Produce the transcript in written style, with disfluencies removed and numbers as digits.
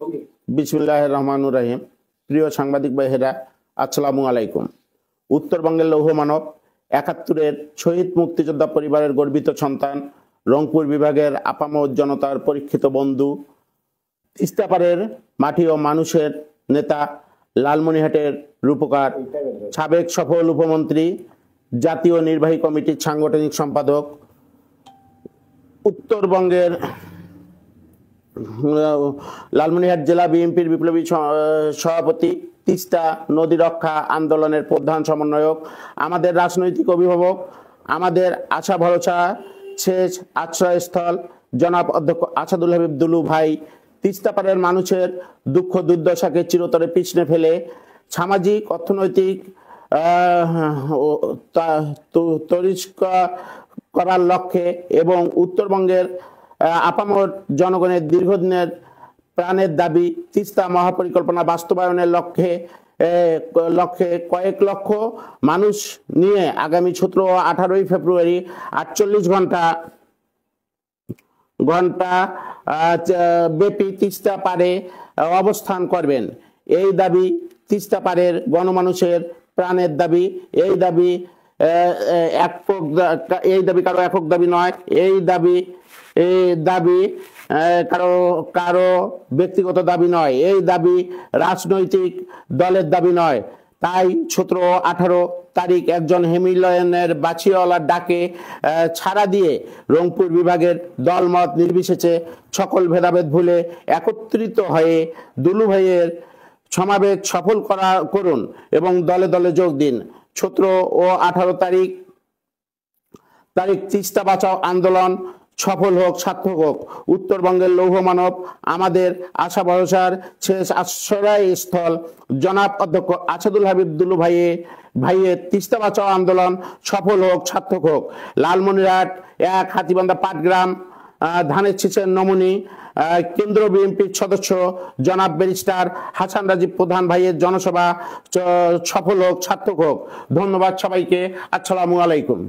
বিসমিল্লাহির রহমানির রহিম। প্রিয় সাংবাদিক ভাইয়েরা, আসসালামু আলাইকুম। উত্তরবঙ্গের লৌহ মানব, ৭১-এর শহীদ মুক্তিযোদ্ধা পরিবারের গর্বিত সন্তান, রংপুর বিভাগের আপামর জনতার পরীক্ষিত বন্ধু, তিস্তাপাড়ের মাটি ও মানুষের নেতা, লালমনিরহাটের রূপকার, সাবেক সফল উপমন্ত্রী, জাতীয় নির্বাহী কমিটির সাংগঠনিক সম্পাদক, উত্তরবঙ্গের লালমনিরহাট জেলা বিএনপির বিপ্লবী সভাপতি, তিস্তা নদী রক্ষা আন্দোলনের প্রধান সমন্বয়ক, আমাদের রাজনৈতিক অভিভাবক, আমাদের আশা ভরসা শেষ আশ্রয়স্থল জনাব অধ্যক্ষ আসাদুল হাবিব দুলু ভাই, তিস্তাপাড়ের মানুষের দুঃখ দুর্দশাকে চিরতরে পিছনে ফেলে সামাজিক অর্থনৈতিক করার লক্ষ্যে এবং উত্তরবঙ্গের আপামর জনগণের দীর্ঘদিনের প্রাণের দাবি তিস্তা মহাপরিকল্পনা বাস্তবায়নের লক্ষ্যে কয়েক লক্ষ মানুষ নিয়ে আগামী 17 ও 18 ফেব্রুয়ারি 48 ঘন্টা ব্যাপী তিস্তা পাড়ে অবস্থান করবেন। এই দাবি তিস্তা পাড়ের গণমানুষের প্রাণের দাবি। এই দাবি কারো একক দাবি নয়। এই দাবি কারো ব্যক্তিগত দাবি নয়। এই দাবি রাজনৈতিক দলের দাবি নয়। তাই 17-18 তারিখ একজন হিমালয়ানের বাছিওয়ালার ডাকে ছাড়া দিয়ে রংপুর বিভাগের দলমত নির্বিশেষে সকল ভেদাভেদ ভুলে একত্রিত হয়ে দুলু ভাইয়ের সমাবেশ সফল করুন এবং দলে দলে যোগ দিন। 17 ও 18 তারিখ তিস্তা বাঁচাও আন্দোলন সফল হোক, সার্থক হোক। উত্তরবঙ্গের লৌহ মানব, আমাদের আশা ভরসার শেষ আশ্রয়স্থল জনাব অধ্যক্ষ আসাদুল হাবিব দুলু ভাইয়ের তিস্তা বাঁচাও আন্দোলন সফল হোক, সার্থক হোক। লালমনিরহাট 1 হাতিবান্ধা পাটগ্রাম ধানের শীষের নমুনি কেন্দ্র বিএনপির সদস্য জনাব ব্যারিস্টার হাসান রাজীব প্রধান ভাইয়ের জনসভা সফল হোক, সার্থক হোক। ধন্যবাদ সবাইকে। আসসালামু আলাইকুম।